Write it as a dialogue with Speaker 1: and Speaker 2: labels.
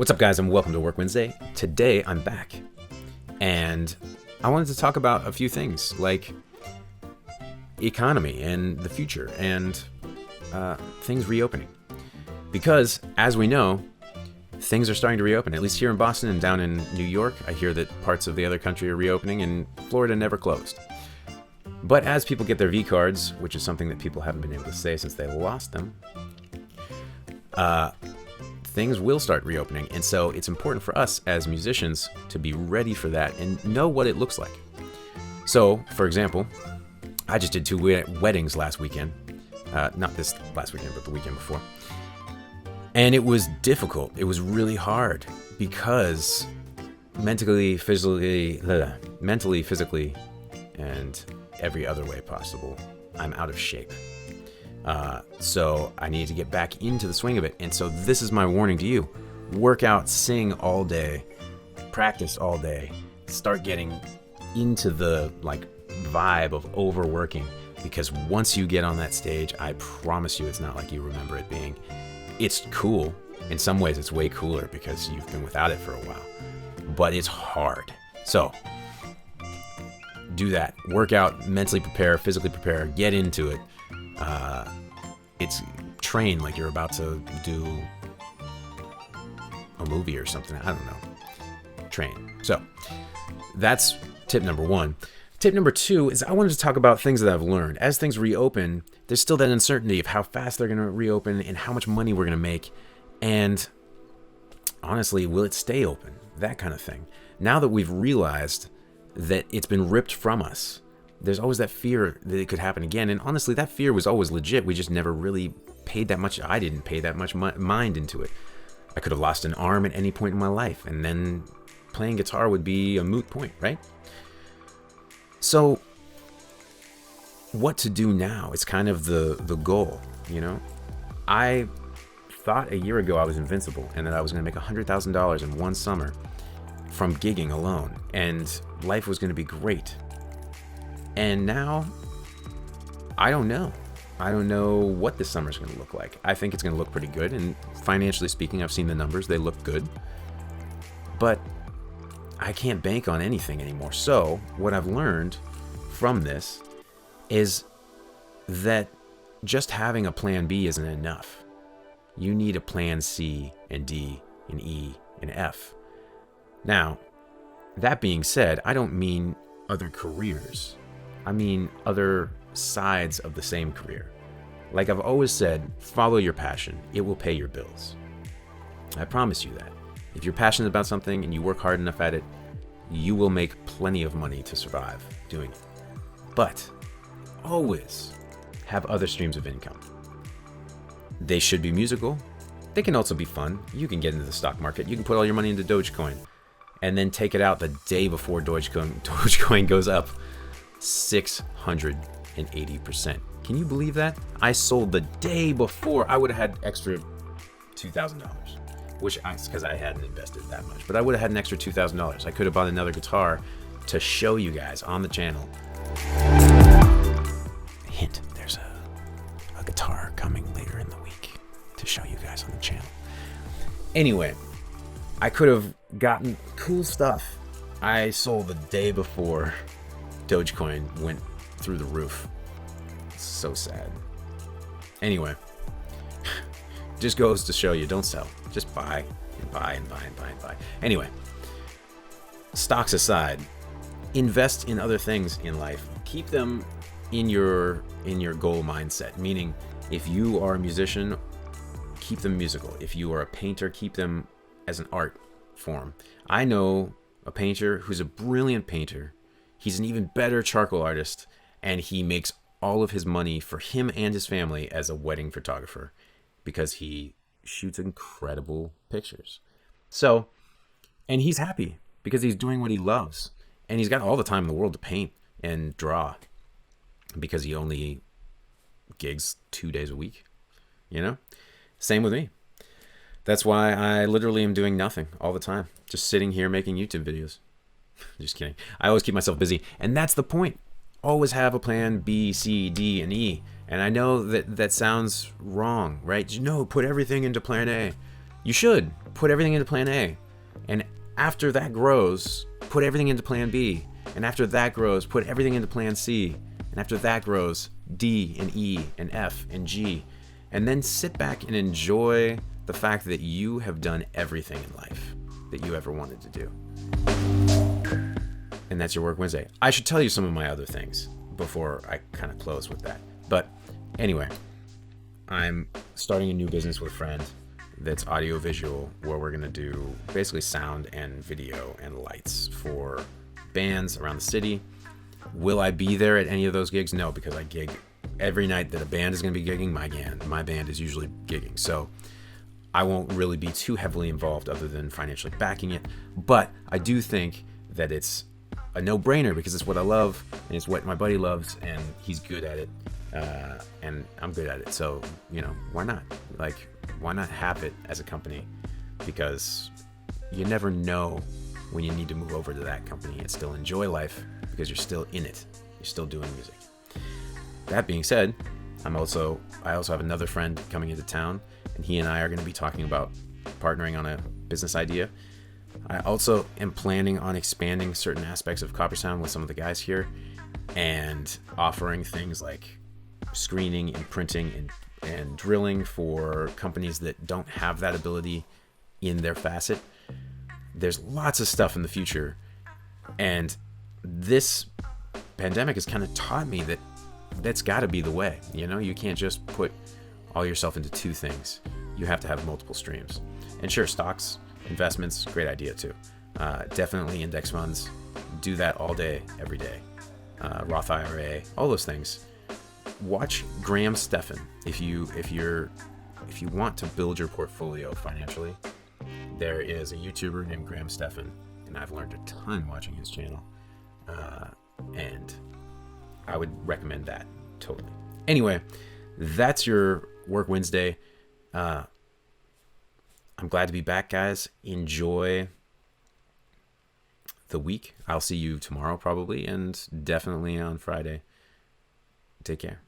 Speaker 1: What's up, guys, and welcome to Work Wednesday. Today, I'm back, and I wanted to talk about a few things, like economy and the future, and things reopening. Because, as we know, things are starting to reopen, at least here in Boston and down in New York. I hear that parts of the other country are reopening, and Florida never closed. But as people get their V cards, which is something that people haven't been able to say since they lost them, things will start reopening. And so it's important for us as musicians to be ready for that and know what it looks like. So, for example, I just did 2 weddings last weekend. Not this last weekend, but the weekend before. And it was difficult. It was really hard because mentally, physically, and every other way possible, I'm out of shape. So I need to get back into the swing of it. And so this is my warning to you. Work out, sing all day, practice all day, start getting into the vibe of overworking, because once you get on that stage, I promise you it's not like you remember it being. It's cool. In some ways it's way cooler because you've been without it for a while, but it's hard. So do that. Work out, mentally prepare, physically prepare, get into it. It's train like you're about to do a movie or something. I don't know. Train. So that's tip number 1. Tip number 2 is I wanted to talk about things that I've learned. As things reopen, there's still that uncertainty of how fast they're going to reopen and how much money we're going to make. And honestly, will it stay open? That kind of thing. Now that we've realized that it's been ripped from us, there's always that fear that it could happen again. And honestly, that fear was always legit. We just never really paid that much. I didn't pay that much mind into it. I could have lost an arm at any point in my life, and then playing guitar would be a moot point, right? So what to do now is kind of the goal, you know? I thought a year ago I was invincible and that I was going to make $100,000 in one summer from gigging alone, and life was going to be great. And now, I don't know. I don't know what this summer's going to look like. I think it's going to look pretty good, and financially speaking, I've seen the numbers. They look good. But I can't bank on anything anymore. So, what I've learned from this is that just having a plan B isn't enough. You need a plan C and D and E and F. Now, that being said, I don't mean other careers. I mean other sides of the same career. Like I've always said, follow your passion. It will pay your bills. I promise you that. If you're passionate about something and you work hard enough at it, you will make plenty of money to survive doing it. But always have other streams of income. They should be musical. They can also be fun. You can get into the stock market. You can put all your money into Dogecoin and then take it out the day before Dogecoin goes up 680%. Can you believe that? I sold the day before. I would have had extra $2,000, because I hadn't invested that much, but I would have had an extra $2,000. I could have bought another guitar to show you guys on the channel. Hint, there's a guitar coming later in the week to show you guys on the channel. Anyway, I could have gotten cool stuff. I sold the day before Dogecoin went through the roof. So sad. Anyway, just goes to show you, don't sell. Just buy and buy and buy and buy and buy. Anyway, stocks aside, invest in other things in life. Keep them in your goal mindset. Meaning, if you are a musician, keep them musical. If you are a painter, keep them as an art form. I know a painter who's a brilliant painter. He's an even better charcoal artist, and he makes all of his money for him and his family as a wedding photographer because he shoots incredible pictures. So, and he's happy because he's doing what he loves, and he's got all the time in the world to paint and draw because he only gigs 2 days a week, you know? Same with me. That's why I literally am doing nothing all the time, just sitting here making YouTube videos. Just kidding. I always keep myself busy, and that's the point. Always have a plan B, C, D, and E. And I know that sounds wrong, right? No, put everything into plan A. You should put everything into plan A. And after that grows, put everything into plan B. And after that grows, put everything into plan C. And after that grows, D and E and F and G. And then sit back and enjoy the fact that you have done everything in life that you ever wanted to do. And that's your Work Wednesday. I should tell you some of my other things before I kind of close with that. But anyway, I'm starting a new business with a friend that's audio visual, where we're going to do basically sound and video and lights for bands around the city. Will I be there at any of those gigs? No, because I gig every night that a band is going to be gigging. My band is usually gigging, so I won't really be too heavily involved other than financially backing it. But I do think that it's a no-brainer because it's what I love and it's what my buddy loves, and he's good at it, and I'm good at it. So, why not? Why not have it as a company? Because you never know when you need to move over to that company and still enjoy life, because you're still in it. You're still doing music. That being said, I also have another friend coming into town, and he and I are going to be talking about partnering on a business idea. I also am planning on expanding certain aspects of Copper Sound with some of the guys here, and offering things like screening and printing and drilling for companies that don't have that ability in their facet. There's lots of stuff in the future, and this pandemic has kind of taught me that that's got to be the way. You can't just put all yourself into two things. You have to have multiple streams. And sure, stocks, investments, great idea too. Definitely index funds, do that all day, every day. Roth IRA, all those things. Watch Graham Stephan if you want to build your portfolio financially. There is a YouTuber named Graham Stephan, and I've learned a ton watching his channel, and I would recommend that totally. Anyway, that's your Work Wednesday. I'm glad to be back, guys. Enjoy the week. I'll see you tomorrow probably, and definitely on Friday. Take care.